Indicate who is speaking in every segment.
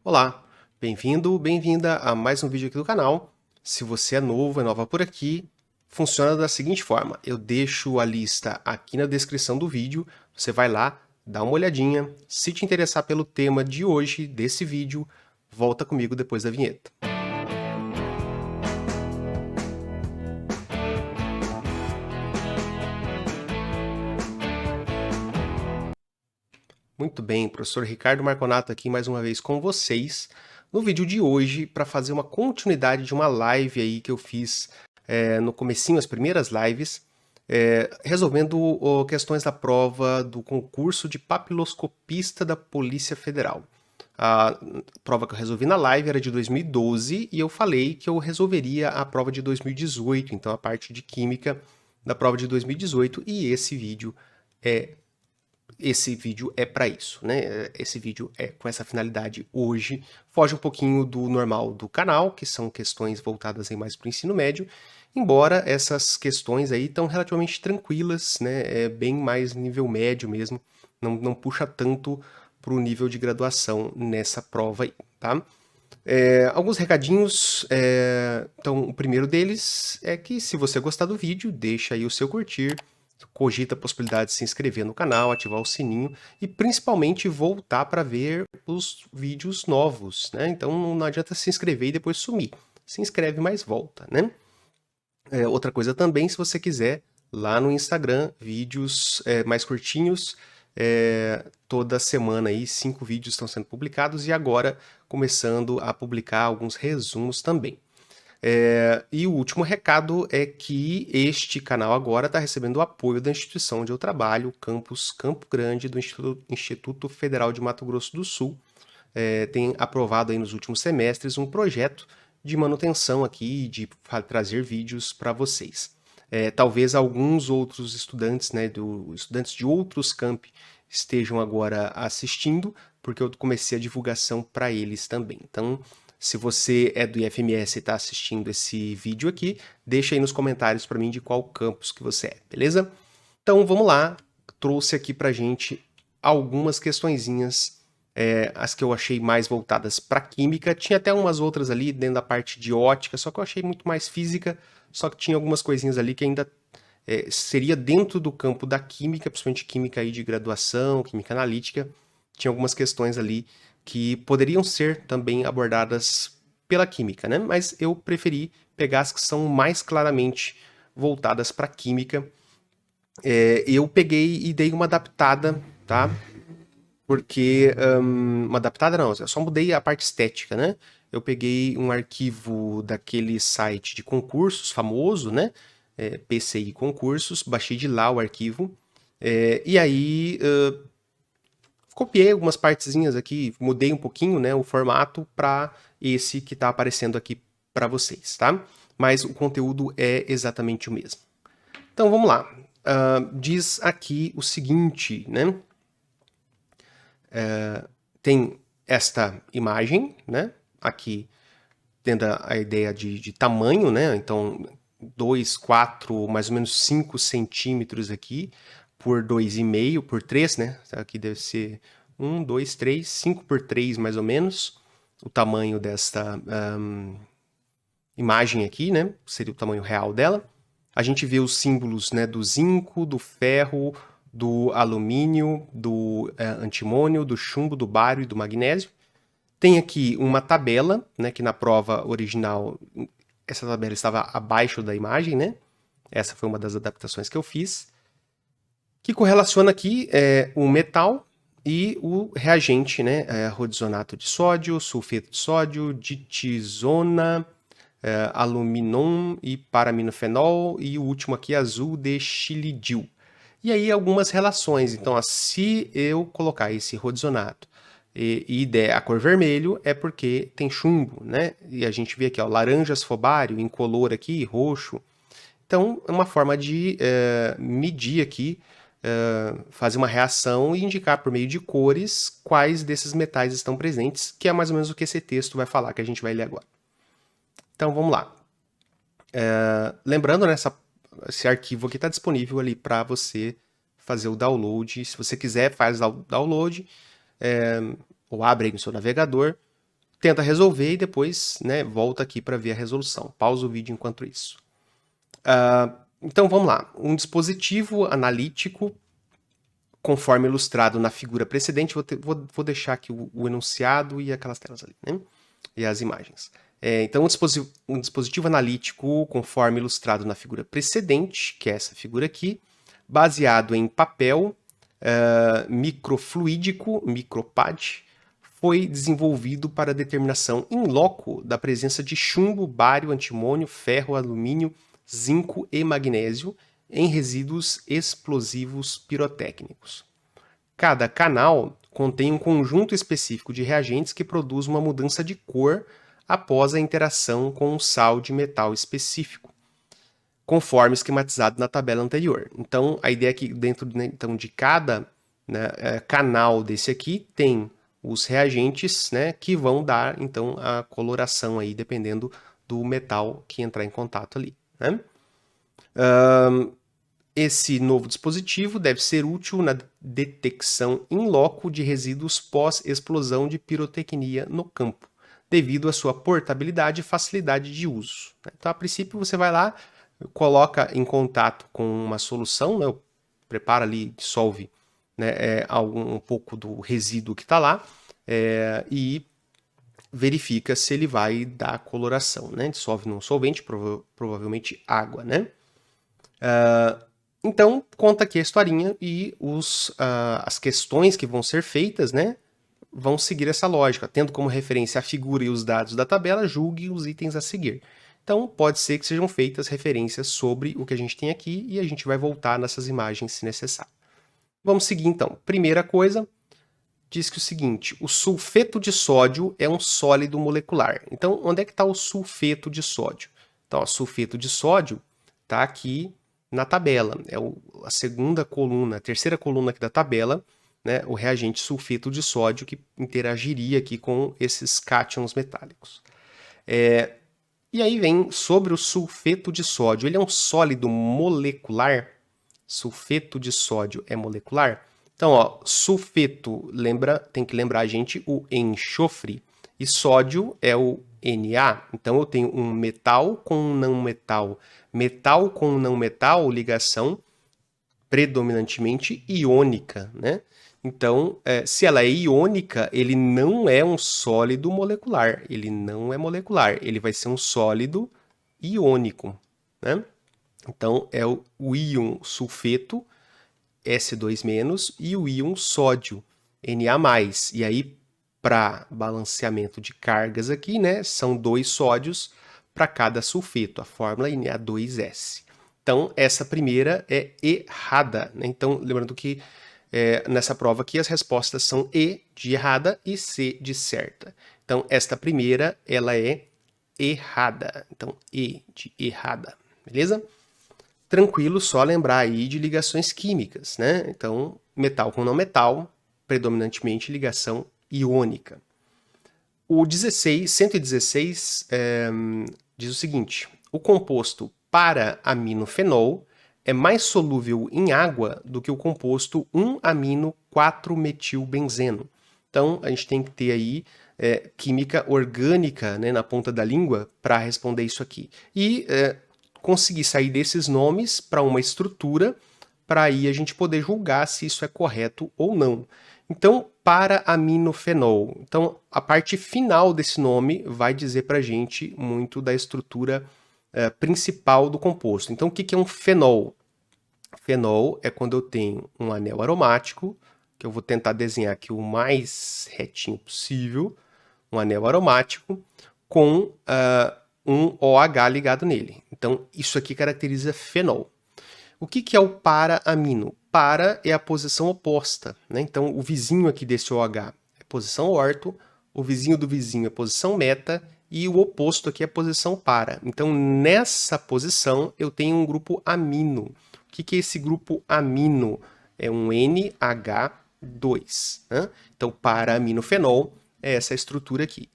Speaker 1: Olá, bem-vindo, bem-vinda a mais um vídeo aqui do canal. Se você é novo, é nova por aqui, funciona da seguinte forma: eu deixo a lista aqui na descrição do vídeo, você vai lá, dá uma olhadinha, se te interessar pelo tema de hoje, desse vídeo, volta comigo depois da vinheta. Muito bem, professor Ricardo Marconato aqui mais uma vez com vocês no vídeo de hoje para fazer uma continuidade de uma live aí que eu fiz no comecinho, as primeiras lives, resolvendo questões da prova do concurso de papiloscopista da Polícia Federal. A prova que eu resolvi na live era de 2012 e eu falei que eu resolveria a prova de 2018, então a parte de química da prova de 2018, e esse vídeo é para isso, né? Esse vídeo é com essa finalidade hoje. Foge um pouquinho do normal do canal, que são questões voltadas aí mais para o ensino médio, embora essas questões aí estão relativamente tranquilas, né? É bem mais nível médio mesmo, não puxa tanto para o nível de graduação nessa prova aí, tá? Alguns recadinhos, então o primeiro deles é que se você gostar do vídeo, deixa aí o seu curtir, cogita a possibilidade de se inscrever no canal, ativar o sininho e principalmente voltar para ver os vídeos novos, né? Então não adianta se inscrever e depois sumir. Se inscreve, mas volta, né? Outra coisa também, se você quiser, lá no Instagram, vídeos mais curtinhos, toda semana aí 5 vídeos estão sendo publicados e agora começando a publicar alguns resumos também. E o último recado é que este canal agora está recebendo o apoio da instituição onde eu trabalho, o Campus Campo Grande do Instituto Federal de Mato Grosso do Sul. Tem aprovado aí nos últimos semestres um projeto de manutenção aqui, de trazer vídeos para vocês. Talvez alguns outros estudantes, né, estudantes de outros campi estejam agora assistindo, porque eu comecei a divulgação para eles também. Então, se você é do IFMS e está assistindo esse vídeo aqui, deixa aí nos comentários para mim de qual campus que você é, beleza? Então, vamos lá. Trouxe aqui para gente algumas questõezinhas, as que eu achei mais voltadas para química. Tinha até umas outras ali dentro da parte de ótica, só que eu achei muito mais física, só que tinha algumas coisinhas ali que ainda seria dentro do campo da química, principalmente química aí de graduação, química analítica. Tinha algumas questões ali que poderiam ser também abordadas pela química, né? Mas eu preferi pegar as que são mais claramente voltadas para química. Eu peguei e dei uma adaptada, tá? Porque uma adaptada não, eu só mudei a parte estética, né? Eu peguei um arquivo daquele site de concursos famoso, né? PCI Concursos, baixei de lá o arquivo, e aí copiei algumas partezinhas aqui, mudei um pouquinho, né, o formato para esse que está aparecendo aqui para vocês, tá? Mas o conteúdo é exatamente o mesmo. Então vamos lá. Diz aqui o seguinte, né? Tem esta imagem, né? Aqui tendo a ideia de tamanho, né? Então 2, 4, mais ou menos 5 centímetros aqui, por 2,5, por 3, né? Aqui deve ser 1, 2, 3, 5 por 3 mais ou menos, o tamanho desta imagem aqui, né? Seria o tamanho real dela. A gente vê os símbolos, né, do zinco, do ferro, do alumínio, do antimônio, do chumbo, do bário e do magnésio. Tem aqui uma tabela, né, que na prova original essa tabela estava abaixo da imagem, né? Essa foi uma das adaptações que eu fiz. Que correlaciona aqui o metal e o reagente, né? Rodizonato de sódio, sulfeto de sódio, ditizona, aluminon e paraminofenol, e o último aqui azul de xilidil. E aí algumas relações. Então, se eu colocar esse rodizonato e der a cor vermelho, é porque tem chumbo, né? E a gente vê aqui, ó, laranja asfobário, incolor aqui, roxo. Então, é uma forma de medir aqui, fazer uma reação e indicar por meio de cores quais desses metais estão presentes, que é mais ou menos o que esse texto vai falar, que a gente vai ler agora. Então, vamos lá. Lembrando, né, esse arquivo aqui está disponível ali para você fazer o download. Se você quiser, faz o download, ou abre aí no seu navegador. tenta resolver e depois, né, volta aqui para ver a resolução. Pausa o vídeo enquanto isso. Então vamos lá. Um dispositivo analítico, conforme ilustrado na figura precedente, vou deixar aqui o enunciado e aquelas telas ali, né? E as imagens. Então, um dispositivo analítico, conforme ilustrado na figura precedente, que é essa figura aqui, baseado em papel microfluídico, micropad, foi desenvolvido para a determinação in loco da presença de chumbo, bário, antimônio, ferro, alumínio, zinco e magnésio em resíduos explosivos pirotécnicos. Cada canal contém um conjunto específico de reagentes que produz uma mudança de cor após a interação com um sal de metal específico, conforme esquematizado na tabela anterior. Então, a ideia é que dentro, né, então, de cada, né, canal desse aqui tem os reagentes, né, que vão dar então a coloração aí, dependendo do metal que entrar em contato ali, né? Esse novo dispositivo deve ser útil na detecção in loco de resíduos pós-explosão de pirotecnia no campo, devido à sua portabilidade e facilidade de uso. Então, a princípio, você vai lá, coloca em contato com uma solução, né, prepara ali, dissolve, né, um pouco do resíduo que está lá, e verifica se ele vai dar coloração, né? Dissolve num solvente, provavelmente água, né? Então, conta aqui a historinha e as questões que vão ser feitas, né, vão seguir essa lógica. Tendo como referência a figura e os dados da tabela, julgue os itens a seguir. Então, pode ser que sejam feitas referências sobre o que a gente tem aqui e a gente vai voltar nessas imagens se necessário. Vamos seguir, então. Primeira coisa, diz que o seguinte, o sulfeto de sódio é um sólido molecular. Então, onde é que está o sulfeto de sódio? Então, o sulfeto de sódio está aqui na tabela. É a segunda coluna, a terceira coluna aqui da tabela, né, o reagente sulfeto de sódio que interagiria aqui com esses cátions metálicos. E aí vem sobre o sulfeto de sódio. Ele é um sólido molecular? Sulfeto de sódio é molecular? Então, ó, sulfeto, tem que lembrar a gente o enxofre, e sódio é o Na. Então, eu tenho um metal com um não metal. Metal com não metal, ligação predominantemente iônica, né? Então, se ela é iônica, ele não é um sólido molecular. Ele não é molecular. Ele vai ser um sólido iônico, né? Então, é o íon sulfeto, S2-, e o íon sódio, Na+. E aí, para balanceamento de cargas aqui, né, são 2 sódios para cada sulfeto, a fórmula Na2S. Então, essa primeira é errada, né? Então, lembrando que nessa prova aqui as respostas são E de errada e C de certa. Então, esta primeira, ela é errada. Então, E de errada, beleza? Tranquilo, só lembrar aí de ligações químicas, né? Então, metal com não metal, predominantemente ligação iônica. O 116 diz o seguinte, o composto para-aminofenol é mais solúvel em água do que o composto 1-amino-4-metilbenzeno. Então, a gente tem que ter aí química orgânica, né, na ponta da língua para responder isso aqui. E conseguir sair desses nomes para uma estrutura, para aí a gente poder julgar se isso é correto ou não. Então, para-aminofenol. Então, a parte final desse nome vai dizer para a gente muito da estrutura principal do composto. Então, o que é um fenol? Fenol é quando eu tenho um anel aromático, que eu vou tentar desenhar aqui o mais retinho possível, um anel aromático com um OH ligado nele. Então, isso aqui caracteriza fenol. O que é o para-amino? Para é a posição oposta, né? Então, o vizinho aqui desse OH é posição orto, o vizinho do vizinho é posição meta, e o oposto aqui é a posição para. Então, nessa posição, eu tenho um grupo amino. O que é esse grupo amino? É um NH2. Né? Então, para-aminofenol é essa estrutura aqui.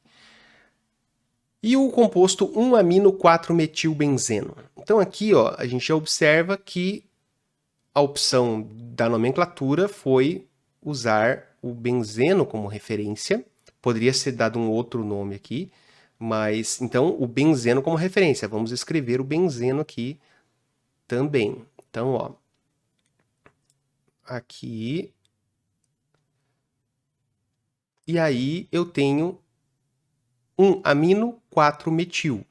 Speaker 1: E o composto 1-amino-4-metilbenzeno. Então, aqui ó, a gente já observa que a opção da nomenclatura foi usar o benzeno como referência Poderia ser dado um outro nome aqui, mas então o benzeno como referência. Vamos escrever o benzeno aqui também. Então, ó, aqui. E aí eu tenho 1 amino, 4 metil.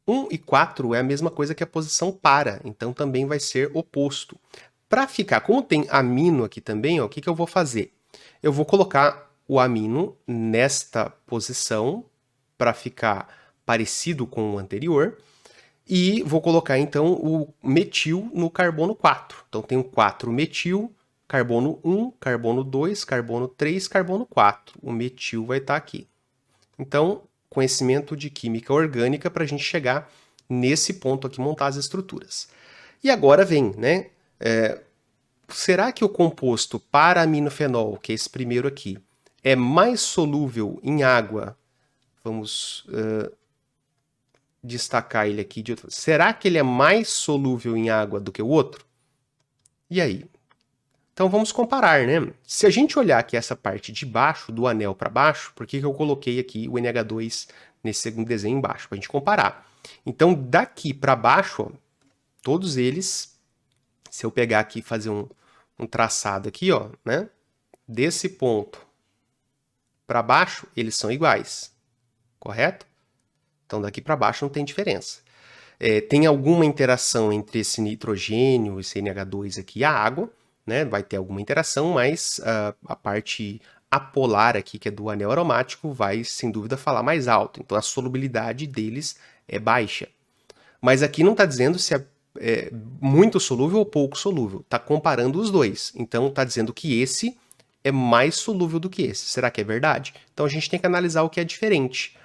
Speaker 1: 1 e 4 é a mesma coisa que a posição para, então também vai ser oposto. Para ficar, como tem amino aqui também, ó, o que, que eu vou fazer? Eu vou colocar o amino nesta posição para ficar parecido com o anterior e vou colocar então o metil no carbono 4. Então tenho 4 metil, carbono 1, carbono 2, carbono 3, carbono 4. O metil vai estar aqui. Então, conhecimento de química orgânica para a gente chegar nesse ponto aqui, montar as estruturas. E agora vem, né? Será que o composto para-aminofenol, que é esse primeiro aqui, é mais solúvel em água? Vamos destacar ele aqui. Será que ele é mais solúvel em água do que o outro? E aí? Então vamos comparar, né? Se a gente olhar aqui essa parte de baixo, do anel para baixo, por que eu coloquei aqui o NH2 nesse segundo desenho embaixo? Para a gente comparar. Então daqui para baixo, ó, todos eles, se eu pegar aqui e fazer um traçado aqui, ó, né? Desse ponto para baixo, eles são iguais, correto? Então daqui para baixo não tem diferença. Tem alguma interação entre esse nitrogênio, esse NH2 aqui e a água, né? Vai ter alguma interação, mas a parte apolar aqui, que é do anel aromático, vai, sem dúvida, falar mais alto. Então, a solubilidade deles é baixa. Mas aqui não está dizendo se é muito solúvel ou pouco solúvel. Está comparando os dois. Então, está dizendo que esse é mais solúvel do que esse. Será que é verdade? Então, a gente tem que analisar o que é diferente.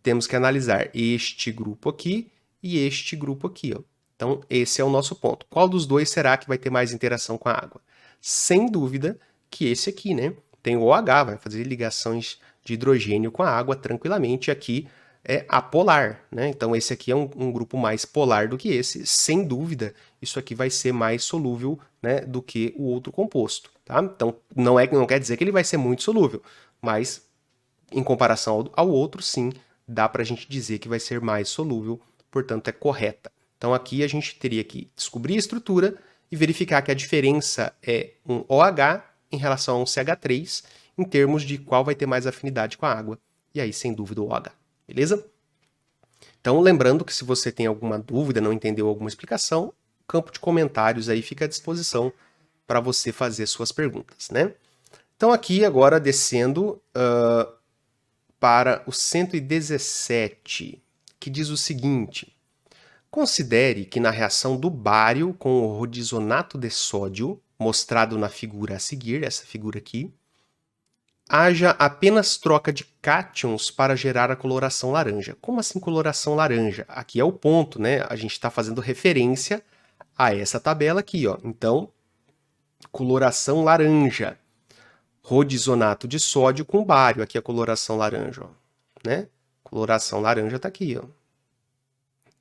Speaker 1: Temos que analisar este grupo aqui e este grupo aqui, ó. Então, esse é o nosso ponto. Qual dos dois será que vai ter mais interação com a água? Sem dúvida que esse aqui, né? Tem o OH, vai fazer ligações de hidrogênio com a água tranquilamente. Aqui é apolar, né? Então, esse aqui é um grupo mais polar do que esse. Sem dúvida, isso aqui vai ser mais solúvel, né, do que o outro composto, tá? Então, não quer dizer que ele vai ser muito solúvel, mas em comparação ao outro, sim, dá para a gente dizer que vai ser mais solúvel, portanto, é correta. Então, aqui a gente teria que descobrir a estrutura e verificar que a diferença é um OH em relação a um CH3, em termos de qual vai ter mais afinidade com a água. E aí, sem dúvida, o OH. Beleza? Então, lembrando que se você tem alguma dúvida, não entendeu alguma explicação, o campo de comentários aí fica à disposição para você fazer suas perguntas, né? Então, aqui agora descendo para o 117, que diz o seguinte: considere que na reação do bário com o rodizonato de sódio, mostrado na figura a seguir, essa figura aqui, haja apenas troca de cátions para gerar a coloração laranja. Como assim coloração laranja? Aqui é o ponto, né? A gente está fazendo referência a essa tabela aqui, ó. Então, coloração laranja. Rodizonato de sódio com bário. Aqui é a coloração laranja, ó, né? Coloração laranja está aqui, ó.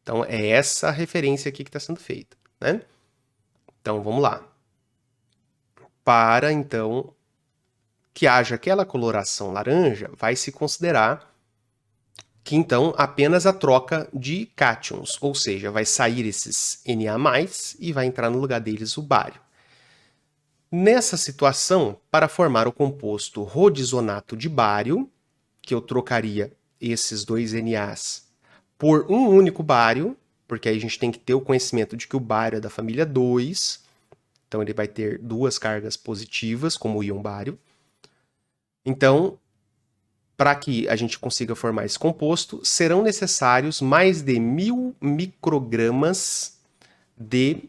Speaker 1: Então, é essa referência aqui que está sendo feita, né? Então, vamos lá. Para, então, que haja aquela coloração laranja, vai se considerar que, então, apenas a troca de cátions, ou seja, vai sair esses Na+, e vai entrar no lugar deles o bário. Nessa situação, para formar o composto rodizonato de bário, que eu trocaria esses dois NAs por um único bário, porque aí a gente tem que ter o conhecimento de que o bário é da família 2, então ele vai ter duas cargas positivas, como o íon bário. Então, para que a gente consiga formar esse composto, serão necessários mais de 1000 microgramas de...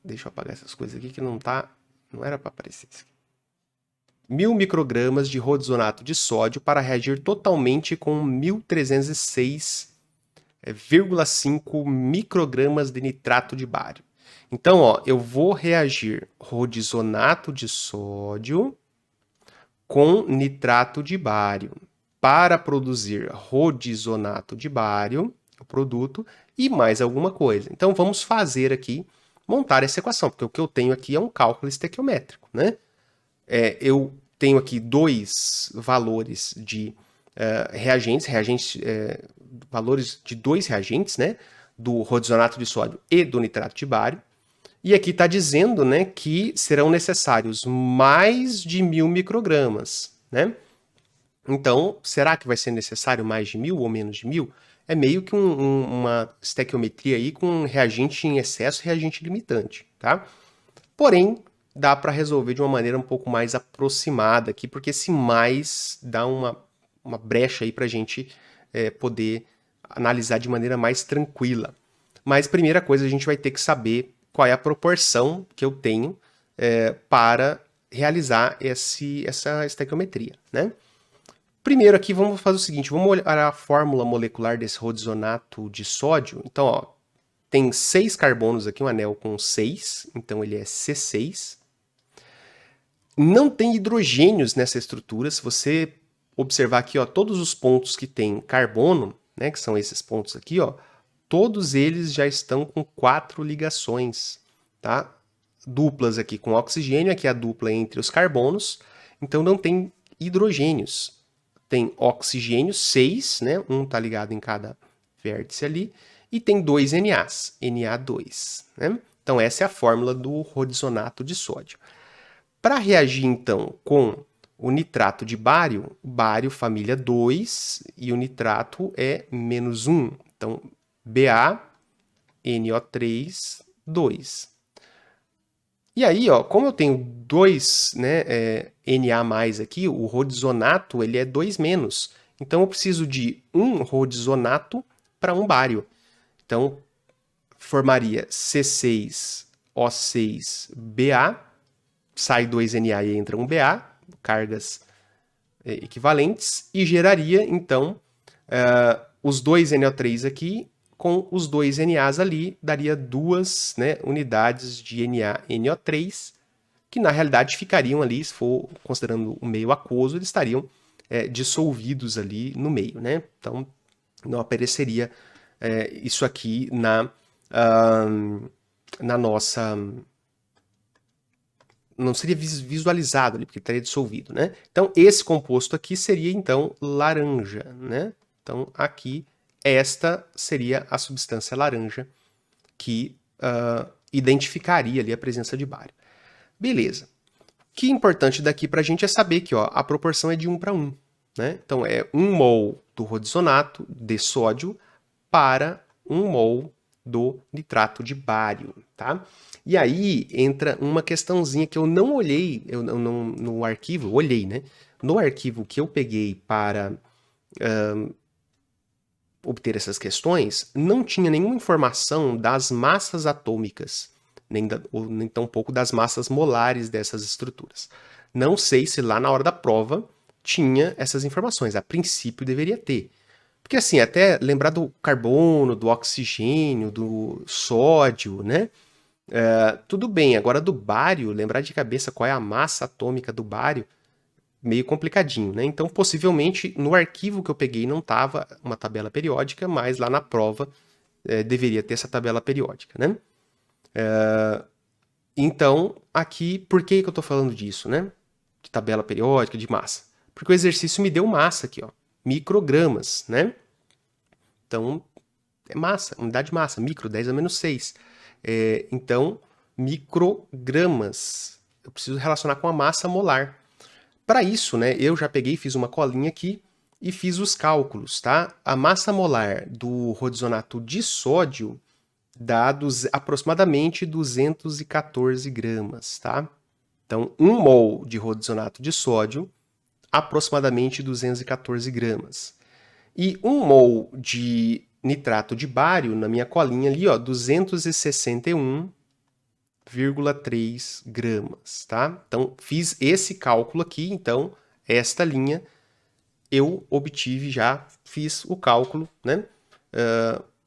Speaker 1: deixa eu apagar essas coisas aqui que não era para aparecer isso aqui. 1000 microgramas de rodizonato de sódio para reagir totalmente com 1306,5 microgramas de nitrato de bário. Então, ó, eu vou reagir rodizonato de sódio com nitrato de bário para produzir rodizonato de bário, o produto, e mais alguma coisa. Então, vamos fazer aqui, montar essa equação, porque o que eu tenho aqui é um cálculo estequiométrico, né? Eu tenho aqui dois valores de reagentes, valores de dois reagentes, né? Do rodizonato de sódio e do nitrato de bário. E aqui está dizendo, né, que serão necessários mais de 1000 microgramas, né? Então, será que vai ser necessário mais de 1000 ou menos de 1000? É meio que uma estequiometria aí com reagente em excesso e reagente limitante, tá? Porém, dá para resolver de uma maneira um pouco mais aproximada aqui, porque esse mais dá uma brecha aí para a gente poder analisar de maneira mais tranquila. Mas, primeira coisa, a gente vai ter que saber qual é a proporção que eu tenho para realizar essa estequiometria, né? Primeiro aqui vamos fazer o seguinte, vamos olhar a fórmula molecular desse rodizonato de sódio. Então, ó, tem 6 carbonos aqui, um anel com 6, então ele é C6. Não tem hidrogênios nessa estrutura. Se você observar aqui, ó, todos os pontos que tem carbono, né, que são esses pontos aqui, ó, todos eles já estão com 4 ligações, tá? Duplas aqui com oxigênio, aqui é a dupla entre os carbonos, então não tem hidrogênios. Tem oxigênio, 6, né? Um está ligado em cada vértice ali, e tem 2 NAs, Na2, né? Então essa é a fórmula do rodizonato de sódio. Para reagir então com o nitrato de bário, bário família 2 e o nitrato é -1. Então BaNO3, 2. E aí, ó, como eu tenho 2, né, Na+ aqui, o rodizonato ele é 2-. Então eu preciso de um rodizonato para um bário. Então formaria C6O6Ba, sai 2 Na e entra um Ba, cargas equivalentes, e geraria então os 2 NO3 aqui com os 2 NAs ali, daria 2, né, unidades de NaNO3, que na realidade ficariam ali, se for considerando o meio aquoso, eles estariam dissolvidos ali no meio, né? Então não apareceria isso aqui na nossa... Não seria visualizado ali, porque estaria dissolvido, né? Então esse composto aqui seria então laranja, né? Então aqui esta seria a substância laranja que identificaria ali a presença de bário. Beleza. O que é importante daqui para a gente é saber que ó, a proporção é de 1 para 1. Né? Então é 1 mol do rodizonato de sódio para 1 mol do nitrato de bário. Tá? E aí entra uma questãozinha que eu não olhei no arquivo, eu olhei, né? No arquivo que eu peguei para obter essas questões, não tinha nenhuma informação das massas atômicas, nem tampouco das massas molares dessas estruturas. Não sei se lá na hora da prova tinha essas informações. A princípio deveria ter. Porque assim, até lembrar do carbono, do oxigênio, do sódio, né? Tudo bem, agora do bário, lembrar de cabeça qual é a massa atômica do bário, meio complicadinho, né? Então, possivelmente, no arquivo que eu peguei não estava uma tabela periódica, mas lá na prova deveria ter essa tabela periódica, né? Então, aqui, por que eu estou falando disso, né? De tabela periódica, de massa. Porque o exercício me deu massa aqui, ó, microgramas, né? Então, é massa, unidade de massa, micro, 10 a menos 6. Então, microgramas. Eu preciso relacionar com a massa molar. Para isso, né, eu já peguei, fiz uma colinha aqui e fiz os cálculos, tá? A massa molar do rodizonato de sódio dá aproximadamente 214 gramas, tá? Então, 1 mol de rodizonato de sódio, aproximadamente 214 gramas. E 1 mol de nitrato de bário, na minha colinha ali, ó, 261,3 gramas, tá? Então, fiz esse cálculo aqui, então, esta linha eu obtive já, fiz o cálculo, né?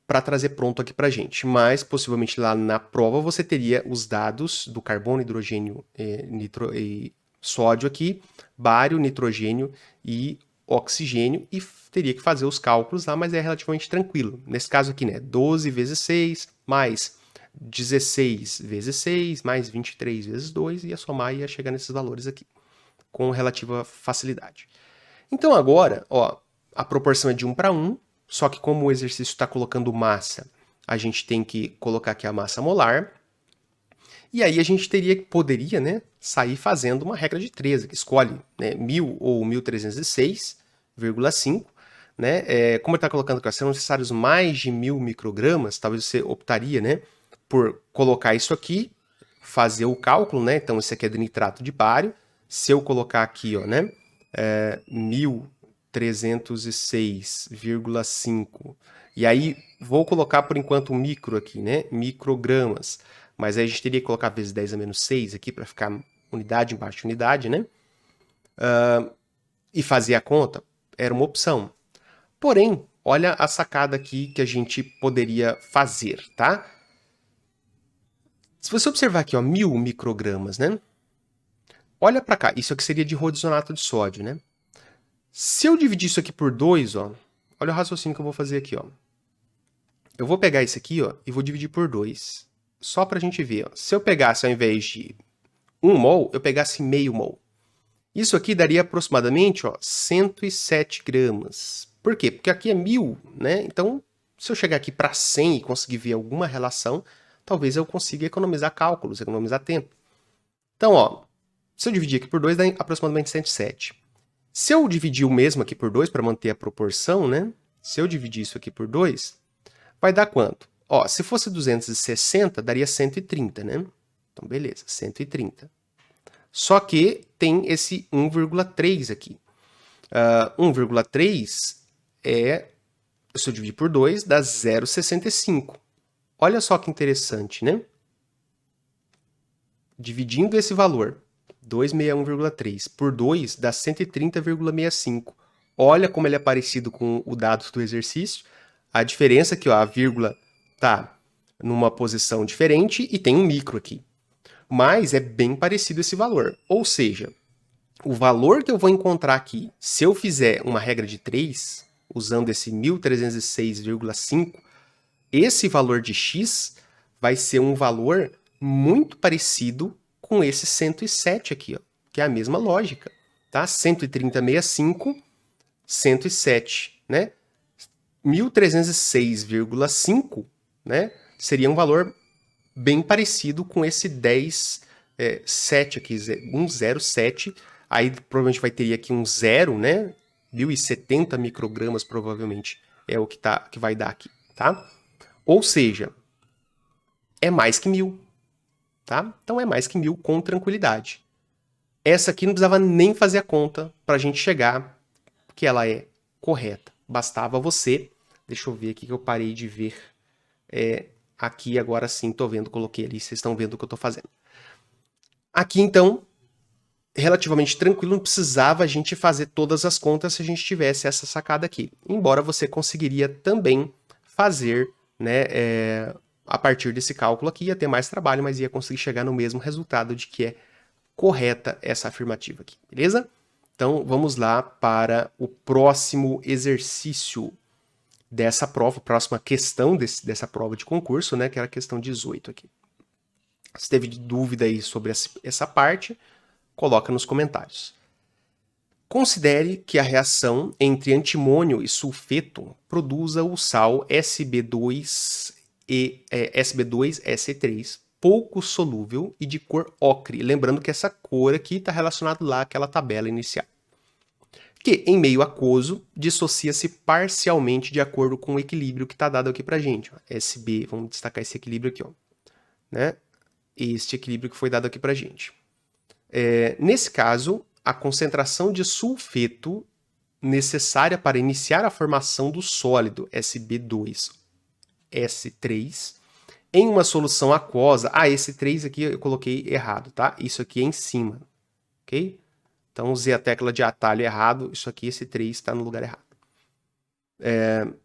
Speaker 1: Para trazer pronto aqui para gente. Mas, possivelmente, lá na prova, você teria os dados do carbono, hidrogênio e sódio aqui, bário, nitrogênio e oxigênio, e teria que fazer os cálculos lá, mas é relativamente tranquilo. Nesse caso aqui, né, 12 vezes 6, mais 16 vezes 6, mais 23 vezes 2, ia somar e ia chegar nesses valores aqui. com relativa facilidade. Então agora, ó, a proporção é de 1 para 1, só que como o exercício está colocando massa, a gente tem que colocar aqui a massa molar. E aí a gente poderia, né, sair fazendo uma regra de 3, que escolhe, né, 1000 ou 1306,5, né? Como ele está colocando aqui, serão necessários mais de 1000 microgramas, talvez você optaria, né, por colocar isso aqui, fazer o cálculo, né? Então isso aqui é de nitrato de bário. Se eu colocar aqui, ó, né, 1306,5, e aí vou colocar por enquanto um micro aqui, né, microgramas. Mas aí a gente teria que colocar vezes 10 a menos 6 aqui para ficar unidade embaixo de unidade, né? E fazer a conta era uma opção. Porém, olha a sacada aqui que a gente poderia fazer, tá? Se você observar aqui, ó, 1000 microgramas, né? Olha para cá, isso aqui seria de rodizonato de sódio, né? Se eu dividir isso aqui por 2, ó, olha o raciocínio que eu vou fazer aqui, ó. Eu vou pegar isso aqui, ó, e vou dividir por 2. Só para a gente ver, ó. Se eu pegasse, ao invés de 1 mol, eu pegasse meio mol. Isso aqui daria aproximadamente, ó, 107 gramas. Por quê? Porque aqui é 1000, né? Então, se eu chegar aqui para 100 e conseguir ver alguma relação, talvez eu consiga economizar cálculos, economizar tempo. Então, ó, se eu dividir aqui por 2, dá aproximadamente 107. Se eu dividir o mesmo aqui por 2, para manter a proporção, né? Se eu dividir isso aqui por 2, vai dar quanto? Ó, se fosse 260, daria 130, né? Então, beleza, 130. Só que tem esse 1,3 aqui. 1,3 se eu dividir por 2, dá 0,65. Olha só que interessante, né? Dividindo esse valor, 261,3 por 2, dá 130,65. Olha como ele é parecido com o dado do exercício. A diferença é que, ó, a vírgula está numa posição diferente e tem um micro aqui. Mas é bem parecido esse valor. Ou seja, o valor que eu vou encontrar aqui, se eu fizer uma regra de 3, usando esse 1306,5, esse valor de x vai ser um valor muito parecido com esse 107 aqui, ó, que é a mesma lógica. Tá? 130,65, 107, né? 1306,5, né, seria um valor bem parecido com esse 10,7 aqui, 107. Aí provavelmente vai ter aqui um 0, né? 1070 microgramas provavelmente é o que vai dar aqui, tá? Ou seja, é mais que 1000, tá? Então é mais que 1000 com tranquilidade. Essa aqui não precisava nem fazer a conta para a gente chegar que ela é correta. Bastava você... Deixa eu ver aqui que eu parei de ver. Aqui agora sim, estou vendo, coloquei ali, vocês estão vendo o que eu estou fazendo. Aqui então, relativamente tranquilo, não precisava a gente fazer todas as contas se a gente tivesse essa sacada aqui. Embora você conseguiria também fazer, né, a partir desse cálculo aqui, ia ter mais trabalho, mas ia conseguir chegar no mesmo resultado de que é correta essa afirmativa aqui, beleza? Então, vamos lá para o próximo exercício dessa prova, próxima questão dessa prova de concurso, né, que era a questão 18 aqui. Se teve dúvida aí sobre essa parte, coloca nos comentários. Considere que a reação entre antimônio e sulfeto produza o sal SB2SE3, pouco solúvel e de cor ocre. Lembrando que essa cor aqui está relacionada lá àquela tabela inicial. Que, em meio aquoso, dissocia-se parcialmente de acordo com o equilíbrio que está dado aqui para a gente. Ó. SB, vamos destacar esse equilíbrio aqui, ó, né? Este equilíbrio que foi dado aqui para a gente. Nesse caso, a concentração de sulfeto necessária para iniciar a formação do sólido SB2S3 em uma solução aquosa... esse 3 aqui eu coloquei errado, tá? Isso aqui é em cima, ok? Então, usei a tecla de atalho errado. Isso aqui, esse 3 está no lugar errado.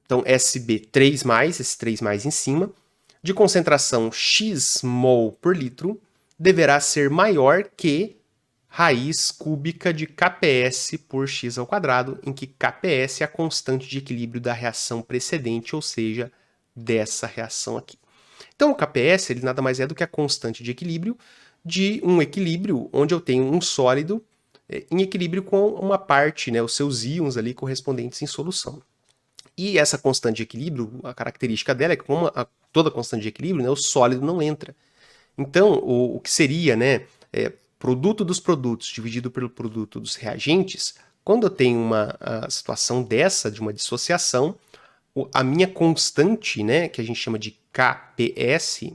Speaker 1: Então, SB3+, esse 3+ em cima, de concentração x mol por litro, deverá ser maior que raiz cúbica de Kps por x ao quadrado, em que Kps é a constante de equilíbrio da reação precedente, ou seja, dessa reação aqui. Então, o Kps ele nada mais é do que a constante de equilíbrio de um equilíbrio onde eu tenho um sólido em equilíbrio com uma parte, né, os seus íons ali correspondentes em solução. E essa constante de equilíbrio, a característica dela é que, como toda constante de equilíbrio, né, o sólido não entra. Então, o que seria, né, produto dos produtos dividido pelo produto dos reagentes, quando eu tenho uma situação dessa, de uma dissociação, a minha constante, né, que a gente chama de Kps,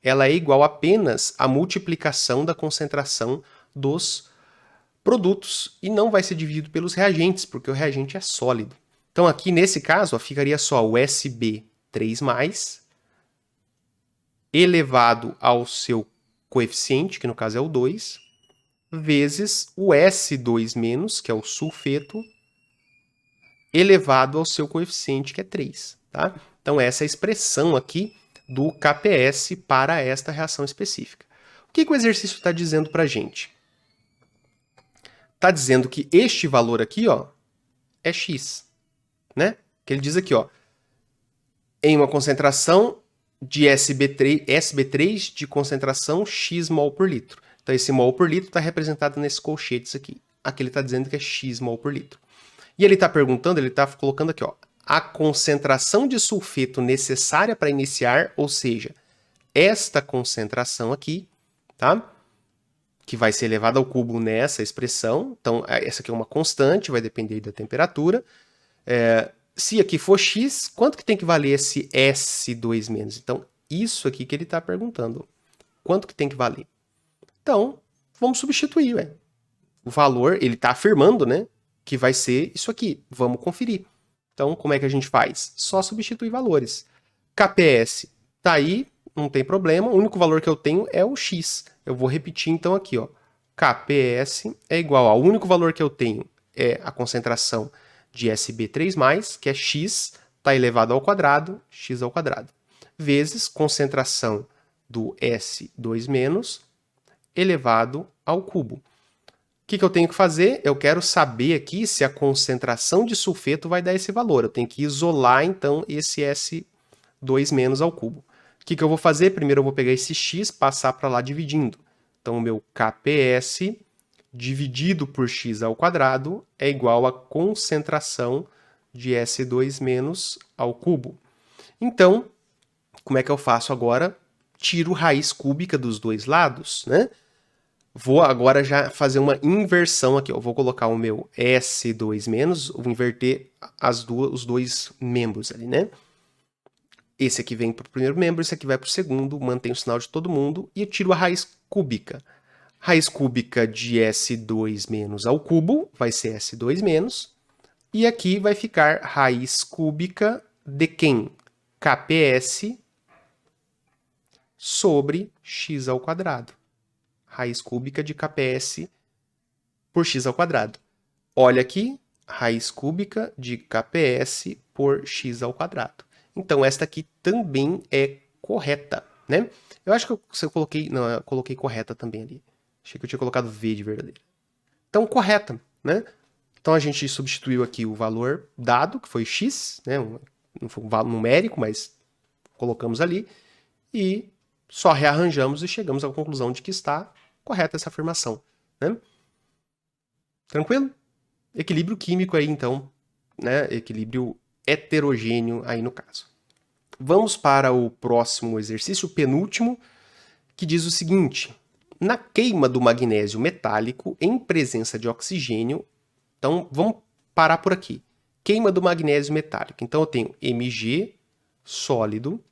Speaker 1: ela é igual apenas à multiplicação da concentração dos produtos e não vai ser dividido pelos reagentes, porque o reagente é sólido. Então aqui nesse caso, ó, ficaria só o SB3+, elevado ao seu coeficiente, que no caso é o 2, vezes o S2-, que é o sulfeto, elevado ao seu coeficiente, que é 3. Tá? Então essa é a expressão aqui do KPS para esta reação específica. O que o exercício está dizendo para a gente? Está dizendo que este valor aqui, ó, é X. Né? Que ele diz aqui, ó, em uma concentração de SB3 de concentração X mol por litro. Então esse mol por litro está representado nesses colchetes aqui. Aqui ele está dizendo que é X mol por litro. E ele está perguntando, ele está colocando aqui, ó, a concentração de sulfeto necessária para iniciar, ou seja, esta concentração aqui, tá? Que vai ser elevada ao cubo nessa expressão. Então, essa aqui é uma constante, vai depender da temperatura. Se aqui for X, quanto que tem que valer esse S2-? Então, isso aqui que ele está perguntando. Quanto que tem que valer? Então, vamos substituir, ué. O valor, ele está afirmando, né, que vai ser isso aqui. Vamos conferir. Então, como é que a gente faz? Só substituir valores. KPS está aí, não tem problema. O único valor que eu tenho é o X. Eu vou repetir, então, aqui, ó. KPS é igual ao único valor que eu tenho é a concentração de SB3+, que é X, está elevado ao quadrado, X ao quadrado, vezes concentração do S2- elevado ao cubo. O que eu tenho que fazer? Eu quero saber aqui se a concentração de sulfeto vai dar esse valor. Eu tenho que isolar, então, esse S2- ao cubo. O que eu vou fazer? Primeiro eu vou pegar esse X, passar para lá dividindo. Então, o meu KPS dividido por X ao quadrado é igual à concentração de S2- ao cubo. Então, como é que eu faço agora? Tiro raiz cúbica dos dois lados, né? Vou agora já fazer uma inversão aqui. Eu vou colocar o meu S2-, vou inverter os dois membros ali, né? Esse aqui vem para o primeiro membro, esse aqui vai para o segundo, mantém o sinal de todo mundo e eu tiro a raiz cúbica. Raiz cúbica de S2- ao cubo vai ser S2-, e aqui vai ficar raiz cúbica de quem? KPS sobre x ao quadrado. Raiz cúbica de KPS por x ao quadrado. Olha aqui, raiz cúbica de KPS por x ao quadrado. Então, esta aqui também é correta, né? Eu acho que eu coloquei... Não, eu coloquei correta também ali. Achei que eu tinha colocado V de verdadeiro. Então, correta, né? Então, a gente substituiu aqui o valor dado, que foi x, né? Não foi um valor numérico, mas colocamos ali. E só rearranjamos e chegamos à conclusão de que está correta essa afirmação, né? Tranquilo? Equilíbrio químico aí, então, né? Equilíbrio heterogêneo aí no caso. Vamos para o próximo exercício, o penúltimo, que diz o seguinte: na queima do magnésio metálico em presença de oxigênio, então vamos parar por aqui. Queima do magnésio metálico. Então eu tenho Mg sólido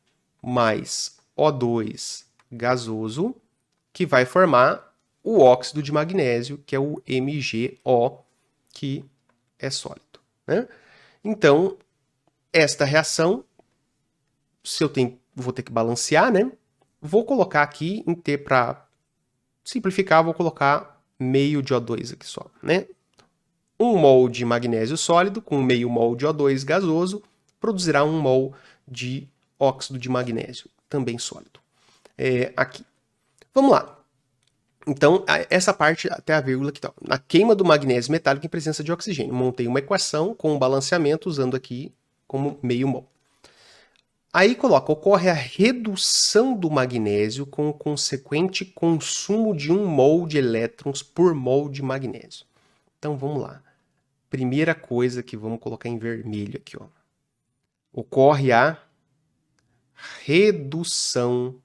Speaker 1: mais O2 gasoso, que vai formar o óxido de magnésio, que é o MgO, que é sólido, né? Então, esta reação, se eu vou ter que balancear, né? Vou colocar aqui, para simplificar, vou colocar meio de O2 aqui só, né? 1 mol de magnésio sólido com meio mol de O2 gasoso produzirá 1 mol de óxido de magnésio, também sólido. Aqui. Vamos lá. Então, essa parte até a vírgula aqui, tá. Na queima do magnésio metálico em presença de oxigênio. Montei uma equação com um balanceamento usando aqui como meio mol. Aí coloca, ocorre a redução do magnésio com o consequente consumo de 1 mol de elétrons por mol de magnésio. Então vamos lá. Primeira coisa que vamos colocar em vermelho aqui, ó. Ocorre a redução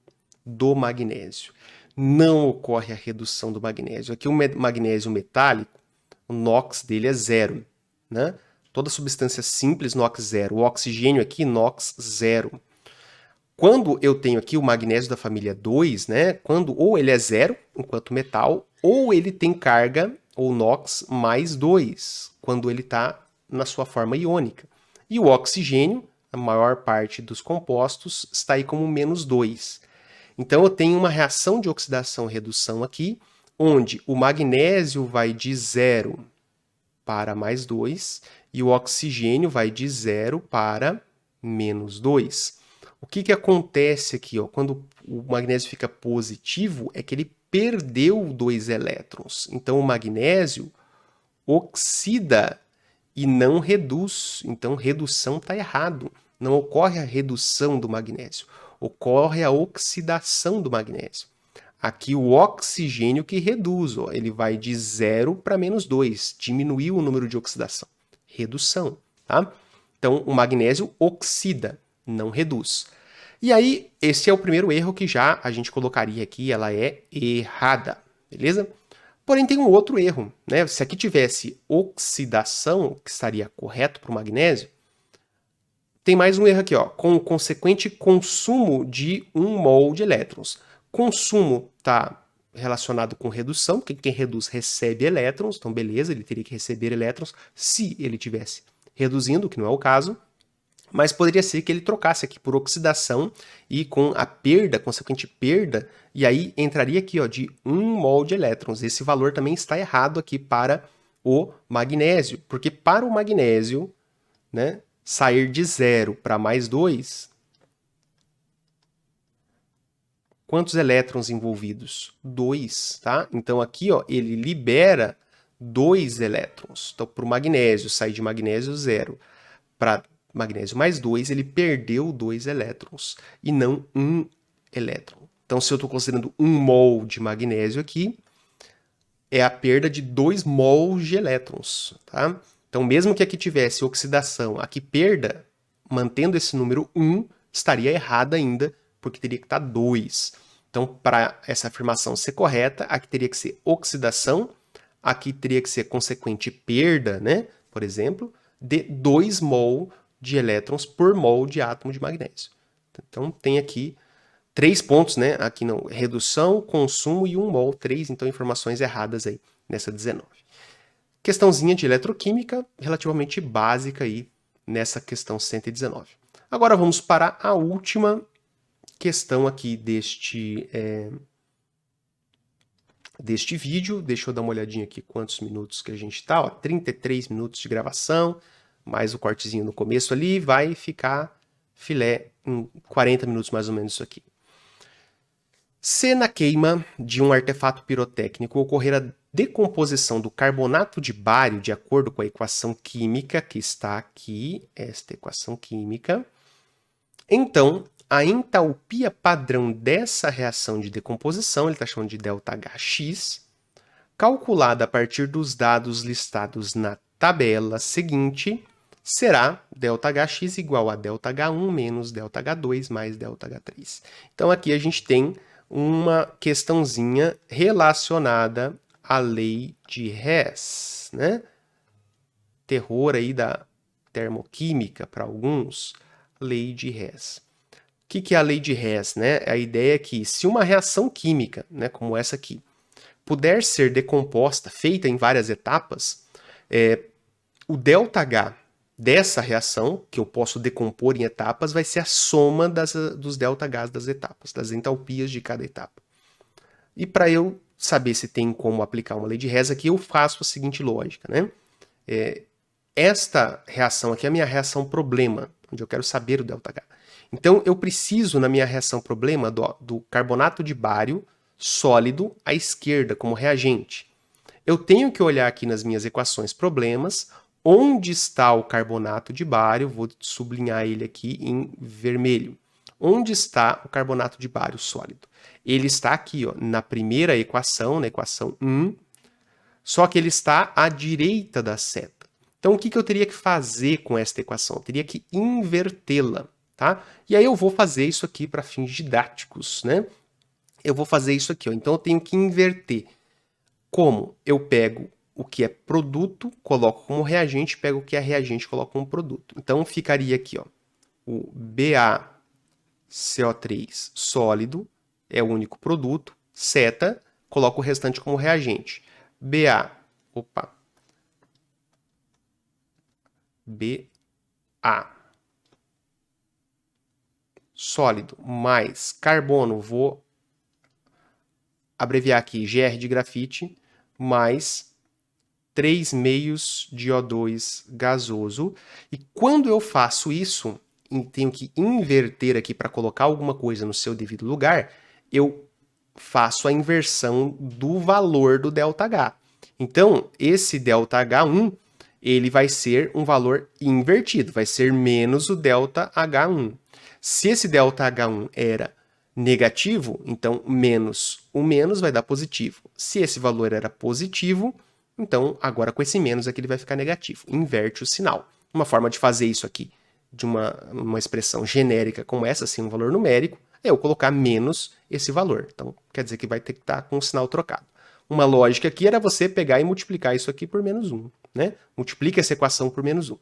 Speaker 1: do magnésio. Não ocorre a redução do magnésio. Aqui o magnésio metálico, o NOx dele é 0, né? Toda substância simples, NOx 0. O oxigênio aqui, NOx 0. Quando eu tenho aqui o magnésio da família 2, né? Quando ou ele é 0, enquanto metal, ou ele tem carga, ou NOx, mais 2, quando ele está na sua forma iônica. E o oxigênio, a maior parte dos compostos, está aí como menos 2. Então eu tenho uma reação de oxidação-redução aqui, onde o magnésio vai de 0 para mais 2 e o oxigênio vai de 0 para menos 2. O que acontece aqui, ó, quando o magnésio fica positivo é que ele perdeu 2 elétrons. Então o magnésio oxida e não reduz. Então redução está errado. Não ocorre a redução do magnésio. Ocorre a oxidação do magnésio. Aqui o oxigênio que reduz, ó, ele vai de 0 para menos 2, diminuiu o número de oxidação. Redução, tá? Então o magnésio oxida, não reduz. E aí, esse é o primeiro erro que já a gente colocaria aqui, ela é errada, beleza? Porém tem um outro erro, né? Se aqui tivesse oxidação, que estaria correto para o magnésio, tem mais um erro aqui, ó, com o consequente consumo de 1 mol de elétrons. Consumo está relacionado com redução, porque quem reduz recebe elétrons, então beleza, ele teria que receber elétrons se ele estivesse reduzindo, que não é o caso, mas poderia ser que ele trocasse aqui por oxidação e com a perda, consequente perda, e aí entraria aqui, ó, de 1 mol de elétrons. Esse valor também está errado aqui para o magnésio, porque para o magnésio, né, sair de 0 para mais 2, quantos elétrons envolvidos? 2, tá? Então aqui, ó, ele libera 2 elétrons. Então para o magnésio sair de magnésio 0 para magnésio mais 2, ele perdeu 2 elétrons e não 1 elétron. Então se eu estou considerando 1 mol de magnésio aqui, é a perda de 2 mols de elétrons, tá? Então, mesmo que aqui tivesse oxidação, aqui perda, mantendo esse número 1, estaria errada ainda, porque teria que estar 2. Então, para essa afirmação ser correta, aqui teria que ser oxidação, aqui teria que ser consequente perda, né? Por exemplo, de 2 mol de elétrons por mol de átomo de magnésio. Então, tem aqui 3 pontos, né? Aqui não, redução, consumo e 1 mol, 3, então informações erradas aí nessa 19. Questãozinha de eletroquímica, relativamente básica aí nessa questão 119. Agora vamos para a última questão aqui deste vídeo. Deixa eu dar uma olhadinha aqui quantos minutos que a gente está. 33 minutos de gravação, mais o cortezinho no começo ali, vai ficar filé em 40 minutos mais ou menos isso aqui. Se na queima de um artefato pirotécnico ocorrer a decomposição do carbonato de bário de acordo com a equação química que está aqui, esta equação química, então a entalpia padrão dessa reação de decomposição, ele está chamando de ΔHx, calculada a partir dos dados listados na tabela seguinte, será ΔHx igual a ΔH1 menos ΔH2 mais ΔH3. Então aqui a gente tem uma questãozinha relacionada à lei de Hess, né? Terror aí da termoquímica para alguns, lei de Hess. O que é a lei de Hess, né? A ideia é que se uma reação química, né, como essa aqui, puder ser decomposta, feita em várias etapas, o ΔH dessa reação, que eu posso decompor em etapas, vai ser a soma dos ΔHs das etapas, das entalpias de cada etapa. E para eu saber se tem como aplicar uma lei de Hess aqui, eu faço a seguinte lógica, né? Esta reação aqui é a minha reação problema, onde eu quero saber o ΔH. Então, eu preciso, na minha reação problema, do carbonato de bário sólido à esquerda, como reagente. Eu tenho que olhar aqui nas minhas equações problemas, onde está o carbonato de bário, vou sublinhar ele aqui em vermelho. Onde está o carbonato de bário sólido? Ele está aqui, ó, na primeira equação, na equação 1, só que ele está à direita da seta. Então, o que eu teria que fazer com esta equação? Eu teria que invertê-la, tá? E aí eu vou fazer isso aqui para fins didáticos, né? Eu vou fazer isso aqui, ó. Então eu tenho que inverter. Como? Eu pego o que é produto, coloco como reagente, pego o que é reagente, coloco como produto. Então ficaria aqui, ó, o BaCO3 sólido é o único produto, seta, coloco o restante como reagente. BA sólido mais carbono, vou abreviar aqui, GR de grafite, mais 3 meios de O2 gasoso. E quando eu faço isso, e tenho que inverter aqui para colocar alguma coisa no seu devido lugar, eu faço a inversão do valor do ΔH. Então, esse ΔH1, ele vai ser um valor invertido, vai ser menos o ΔH1. Se esse ΔH1 era negativo, então menos o menos vai dar positivo. Se esse valor era positivo, então agora com esse menos aqui ele vai ficar negativo. Inverte o sinal. Uma forma de fazer isso aqui, de uma expressão genérica como essa, assim, um valor numérico, é eu colocar menos esse valor. Então, quer dizer que vai ter que estar com o sinal trocado. Uma lógica aqui era você pegar e multiplicar isso aqui por menos 1. Né? Multiplica essa equação por menos 1.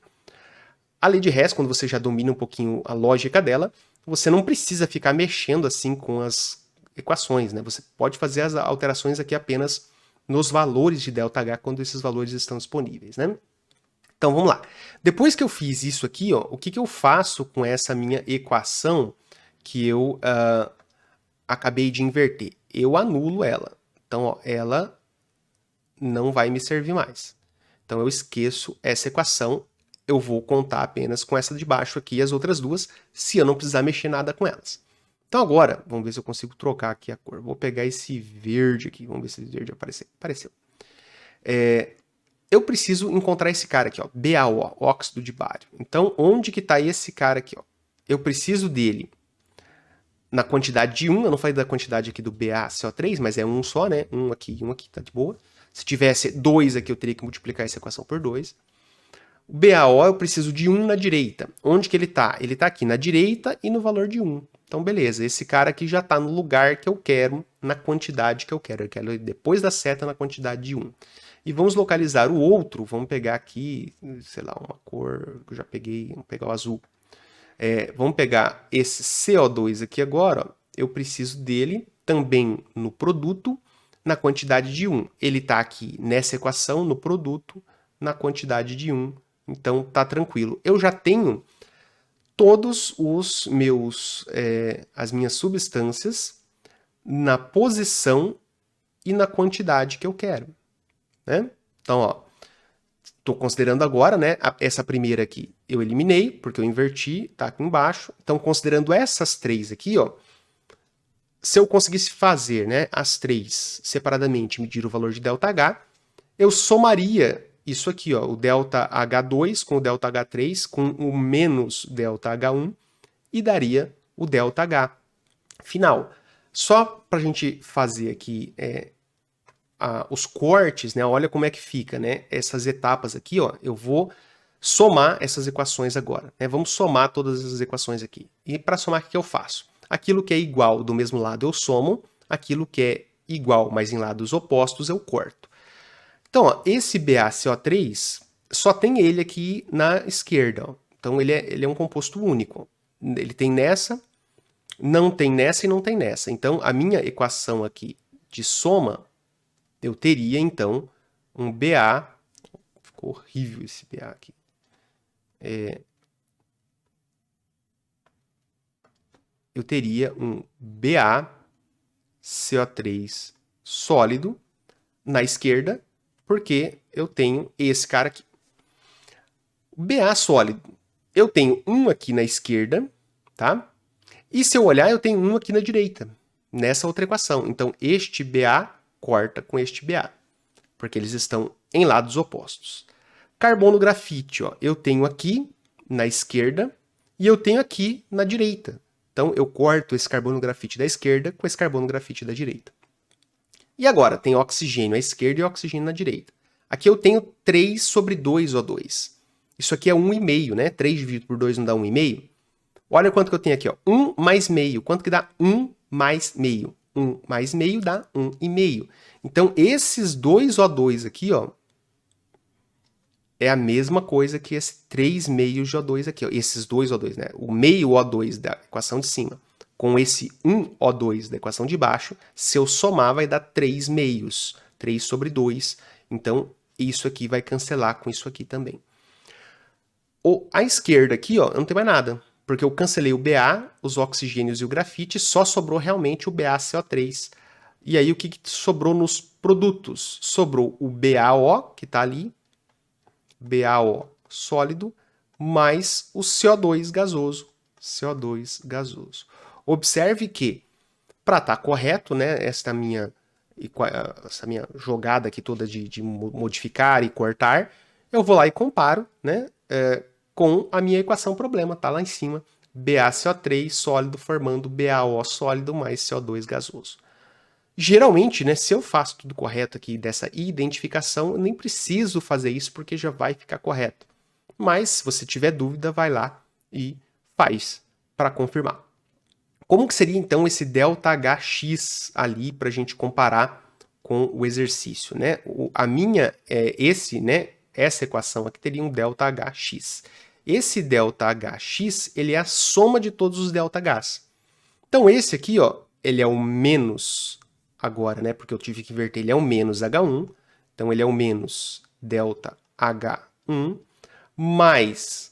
Speaker 1: A lei de Hess, quando você já domina um pouquinho a lógica dela, você não precisa ficar mexendo assim com as equações. Né? Você pode fazer as alterações aqui apenas nos valores de ΔH quando esses valores estão disponíveis. Né? Então, vamos lá. Depois que eu fiz isso aqui, ó, o que eu faço com essa minha equação que eu acabei de inverter? Eu anulo ela. Então, ó, ela não vai me servir mais. Então, eu esqueço essa equação. Eu vou contar apenas com essa de baixo aqui e as outras duas, se eu não precisar mexer nada com elas. Então, agora, vamos ver se eu consigo trocar aqui a cor. Vou pegar esse verde aqui. Vamos ver se esse verde apareceu. Apareceu. Eu preciso encontrar esse cara aqui, ó, BaO, óxido de bário. Então, onde que está esse cara aqui? Ó? Eu preciso dele na quantidade de 1, eu não falei da quantidade aqui do BaCO3, mas é um só, né? Um aqui, tá de boa. Se tivesse 2 aqui, eu teria que multiplicar essa equação por 2. O BaO eu preciso de 1 na direita. Onde que ele está? Ele está aqui na direita e no valor de 1. Então, beleza, esse cara aqui já está no lugar que eu quero, na quantidade que eu quero. Eu quero ele depois da seta na quantidade de 1. E vamos localizar o outro, vamos pegar aqui, sei lá, uma cor que eu já peguei, vamos pegar o azul. Vamos pegar esse CO2 aqui agora, ó, eu preciso dele também no produto, na quantidade de 1. Ele está aqui nessa equação, no produto, na quantidade de 1. Então, tá tranquilo. Eu já tenho todos os meus, as minhas substâncias na posição e na quantidade que eu quero. Né? Então, ó, estou considerando agora, né, essa primeira aqui eu eliminei, porque eu inverti, tá aqui embaixo. Então, considerando essas três aqui, ó, se eu conseguisse fazer, né, as três separadamente, medir o valor de ΔH, eu somaria isso aqui, ó, o ΔH2 com o ΔH3 com o menos ΔH1 e daria o ΔH final. Só para a gente fazer aqui os cortes, né? Olha como é que fica, né? Essas etapas aqui, ó, eu vou somar essas equações agora. Né? Vamos somar todas as equações aqui. E para somar, o que eu faço? Aquilo que é igual do mesmo lado eu somo, aquilo que é igual, mas em lados opostos eu corto. Então, ó, esse BaCO3 só tem ele aqui na esquerda. Ó. Então, ele é um composto único. Ele tem nessa, não tem nessa e não tem nessa. Então, a minha equação aqui de soma, eu teria, então, um Ba... Ficou horrível esse Ba aqui. Eu teria um BaCO3 sólido na esquerda, porque eu tenho esse cara aqui. O Ba sólido, eu tenho um aqui na esquerda, tá? E se eu olhar, eu tenho um aqui na direita, nessa outra equação. Então, este Ba corta com este Ba, porque eles estão em lados opostos. Carbono grafite, ó, eu tenho aqui na esquerda e eu tenho aqui na direita. Então, eu corto esse carbono grafite da esquerda com esse carbono grafite da direita. E agora, tem oxigênio à esquerda e oxigênio na direita. Aqui eu tenho 3 sobre 2O2. Isso aqui é 1,5, né? 3 dividido por 2 não dá 1,5? Olha quanto que eu tenho aqui, ó. 1 mais meio. Quanto que dá 1 mais meio? 1 mais meio dá 1,5. Então, esses 2O2 aqui, ó, é a mesma coisa que esse 3 meios de O2 aqui, ó. Esses 2O2, né? O meio O2 da equação de cima com esse 1O2 da equação de baixo, se eu somar vai dar 3 meios. 3 sobre 2. Então, isso aqui vai cancelar com isso aqui também. À esquerda aqui, ó, não tem mais nada, porque eu cancelei o Ba, os oxigênios e o grafite, só sobrou realmente o BaCO3. E aí, o que sobrou nos produtos? Sobrou o BaO, que está ali, BaO sólido, mais o CO2 gasoso. CO2 gasoso. Observe que, para estar correto, né, essa minha jogada aqui toda de modificar e cortar, eu vou lá e comparo, né, com a minha equação problema, tá lá em cima, BaCO3 sólido formando BaO sólido mais CO2 gasoso. Geralmente, né, se eu faço tudo correto aqui dessa identificação, eu nem preciso fazer isso porque já vai ficar correto. Mas, se você tiver dúvida, vai lá e faz para confirmar. Como que seria, então, esse ΔHx ali para a gente comparar com o exercício, né? Essa equação aqui teria um ΔHx. Esse ΔHx, ele é a soma de todos os ΔHs. Então, esse aqui, ó, ele é o menos agora, né? Porque eu tive que inverter, ele é o menos H1. Então, ele é o menos ΔH1 mais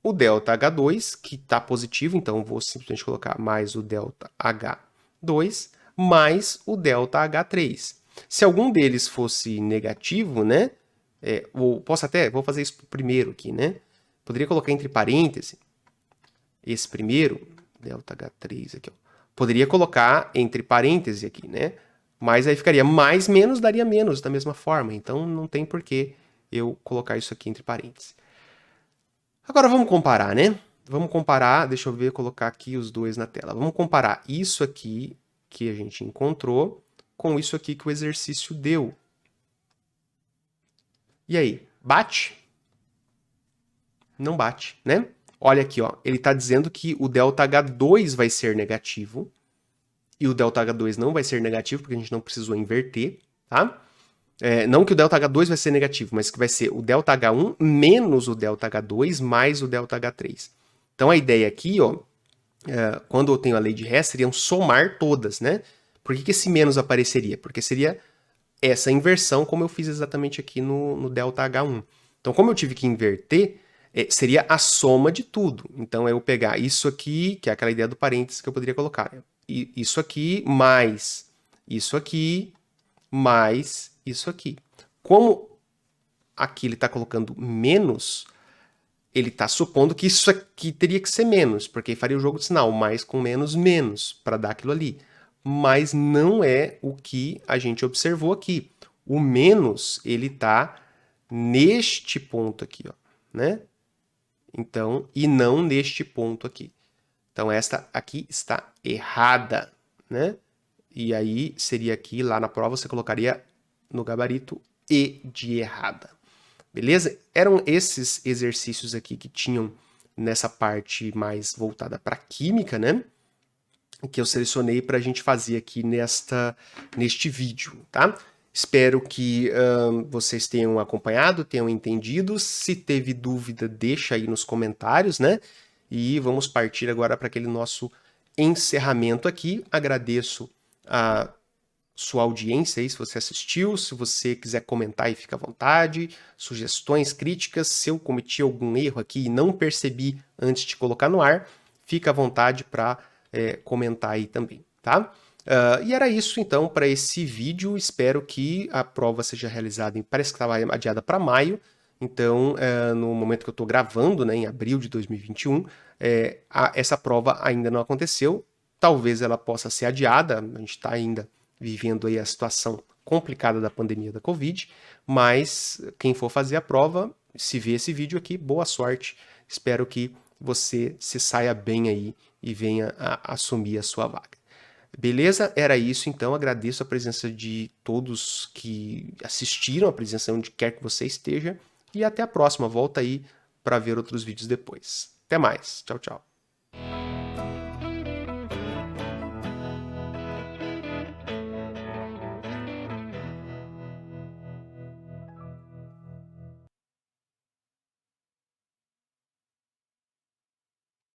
Speaker 1: o ΔH2, que está positivo, então eu vou simplesmente colocar mais o ΔH2, mais o ΔH3. Se algum deles fosse negativo, né? Vou fazer isso primeiro aqui, né? Poderia colocar entre parênteses esse primeiro, ΔH3 aqui, ó. Poderia colocar entre parênteses aqui, né? Mas aí ficaria mais menos, daria menos da mesma forma. Então não tem por que eu colocar isso aqui entre parênteses. Agora vamos comparar, né? Vamos comparar, deixa eu ver, colocar aqui os dois na tela. Vamos comparar isso aqui que a gente encontrou com isso aqui que o exercício deu. E aí, bate? Não bate, né? Olha aqui, ó, ele está dizendo que o ΔH2 vai ser negativo e o ΔH2 não vai ser negativo porque a gente não precisou inverter, tá? Não que o ΔH2 vai ser negativo, mas que vai ser o ΔH1 menos o ΔH2 mais o ΔH3. Então a ideia aqui, ó, quando eu tenho a lei de Hess, seriam somar todas, né? Por que esse menos apareceria? Porque seria essa inversão, como eu fiz exatamente aqui no ΔH1. Então, como eu tive que inverter, seria a soma de tudo. Então, eu pegar isso aqui, que é aquela ideia do parênteses que eu poderia colocar. Isso aqui mais isso aqui mais isso aqui. Como aqui ele está colocando menos, ele está supondo que isso aqui teria que ser menos, porque faria o jogo de sinal, mais com menos, menos, para dar aquilo ali. Mas não é o que a gente observou aqui. O menos, ele está neste ponto aqui, ó, né? Então, e não neste ponto aqui. Então, esta aqui está errada, né? E aí, seria aqui, lá na prova, você colocaria no gabarito E de errada. Beleza? Eram esses exercícios aqui que tinham nessa parte mais voltada para química, né? Que eu selecionei para a gente fazer aqui neste vídeo, tá? Espero que vocês tenham acompanhado, tenham entendido. Se teve dúvida, deixa aí nos comentários, né? E vamos partir agora para aquele nosso encerramento aqui. Agradeço a sua audiência aí, se você assistiu. Se você quiser comentar aí, fica à vontade. Sugestões, críticas. Se eu cometi algum erro aqui e não percebi antes de colocar no ar, fica à vontade para comentar aí também, tá? E era isso então para esse vídeo. Espero que a prova seja realizada, parece que estava adiada para maio. Então, no momento que eu estou gravando, né, em abril de 2021, essa prova ainda não aconteceu. Talvez ela possa ser adiada, a gente está ainda vivendo aí a situação complicada da pandemia da Covid, mas quem for fazer a prova, se vê esse vídeo aqui, boa sorte. Espero que você se saia bem aí e venha a assumir a sua vaga. Beleza? Era isso, então. Agradeço a presença de todos que assistiram, a presença onde quer que você esteja. E até a próxima. Volta aí para ver outros vídeos depois. Até mais. Tchau, tchau.